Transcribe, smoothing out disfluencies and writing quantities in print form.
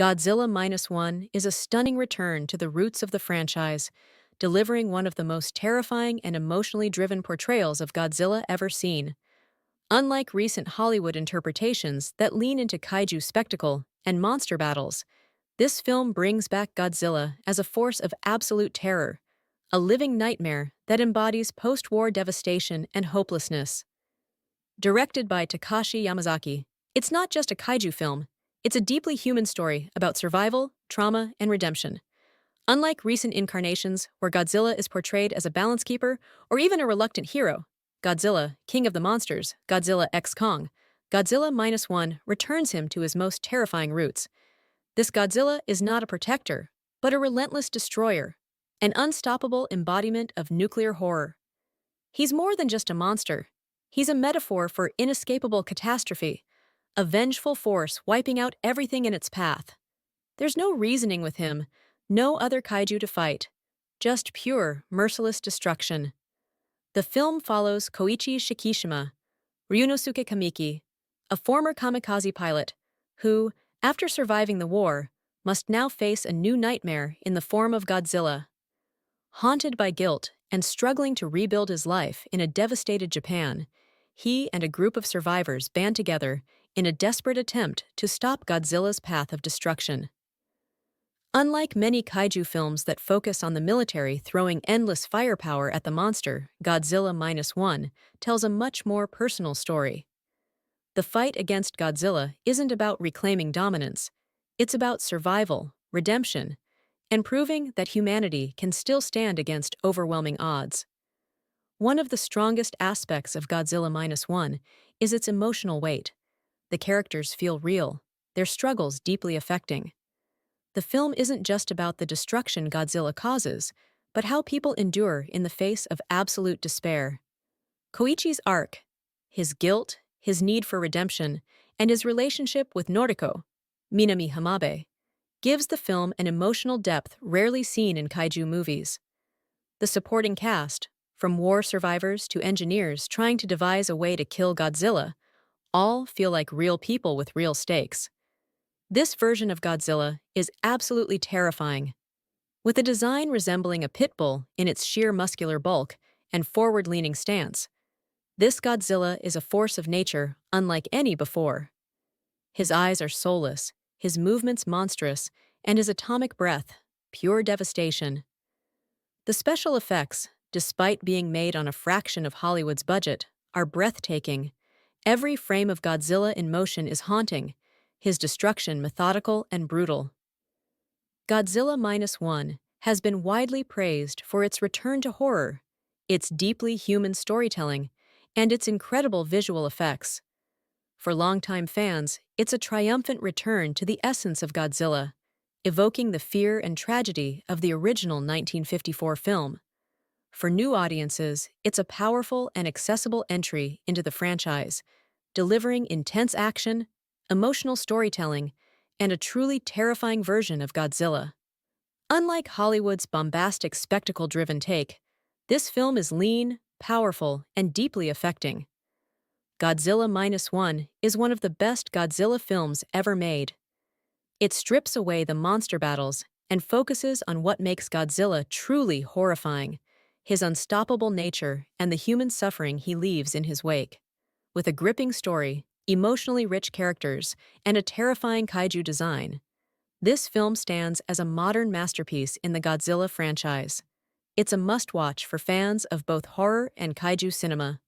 Godzilla Minus One is a stunning return to the roots of the franchise, delivering one of the most terrifying and emotionally driven portrayals of Godzilla ever seen. Unlike recent Hollywood interpretations that lean into kaiju spectacle and monster battles, this film brings back Godzilla as a force of absolute terror, a living nightmare that embodies post-war devastation and hopelessness. Directed by Takashi Yamazaki, it's not just a kaiju film, it's a deeply human story about survival, trauma, and redemption. Unlike recent incarnations where Godzilla is portrayed as a balance keeper or even a reluctant hero, Godzilla, King of the Monsters, Godzilla x Kong, Godzilla Minus One returns him to his most terrifying roots. This Godzilla is not a protector, but a relentless destroyer, an unstoppable embodiment of nuclear horror. He's more than just a monster. He's a metaphor for inescapable catastrophe, a vengeful force wiping out everything in its path. There's no reasoning with him, no other kaiju to fight, just pure, merciless destruction. The film follows Koichi Shikishima, Ryunosuke Kamiki, a former kamikaze pilot who, after surviving the war, must now face a new nightmare in the form of Godzilla. Haunted by guilt and struggling to rebuild his life in a devastated Japan, he and a group of survivors band together in a desperate attempt to stop Godzilla's path of destruction. Unlike many kaiju films that focus on the military throwing endless firepower at the monster, Godzilla Minus One tells a much more personal story. The fight against Godzilla isn't about reclaiming dominance, it's about survival, redemption, and proving that humanity can still stand against overwhelming odds. One of the strongest aspects of Godzilla Minus One is its emotional weight. The characters feel real, their struggles deeply affecting. The film isn't just about the destruction Godzilla causes, but how people endure in the face of absolute despair. Koichi's arc, his guilt, his need for redemption, and his relationship with Noriko, Minami Hamabe, gives the film an emotional depth rarely seen in kaiju movies. The supporting cast, from war survivors to engineers trying to devise a way to kill Godzilla, all feel like real people with real stakes. This version of Godzilla is absolutely terrifying. With a design resembling a pit bull in its sheer muscular bulk and forward-leaning stance, this Godzilla is a force of nature unlike any before. His eyes are soulless, his movements monstrous, and his atomic breath, pure devastation. The special effects, despite being made on a fraction of Hollywood's budget, are breathtaking. Every frame of Godzilla in motion is haunting, his destruction methodical and brutal. Godzilla Minus One has been widely praised for its return to horror, its deeply human storytelling, and its incredible visual effects. For longtime fans, it's a triumphant return to the essence of Godzilla, evoking the fear and tragedy of the original 1954 film. For new audiences, it's a powerful and accessible entry into the franchise, delivering intense action, emotional storytelling, and a truly terrifying version of Godzilla. Unlike Hollywood's bombastic spectacle-driven take, this film is lean, powerful, and deeply affecting. Godzilla Minus One is one of the best Godzilla films ever made. It strips away the monster battles and focuses on what makes Godzilla truly horrifying, his unstoppable nature and the human suffering he leaves in his wake. With a gripping story, emotionally rich characters, and a terrifying kaiju design, this film stands as a modern masterpiece in the Godzilla franchise. It's a must-watch for fans of both horror and kaiju cinema.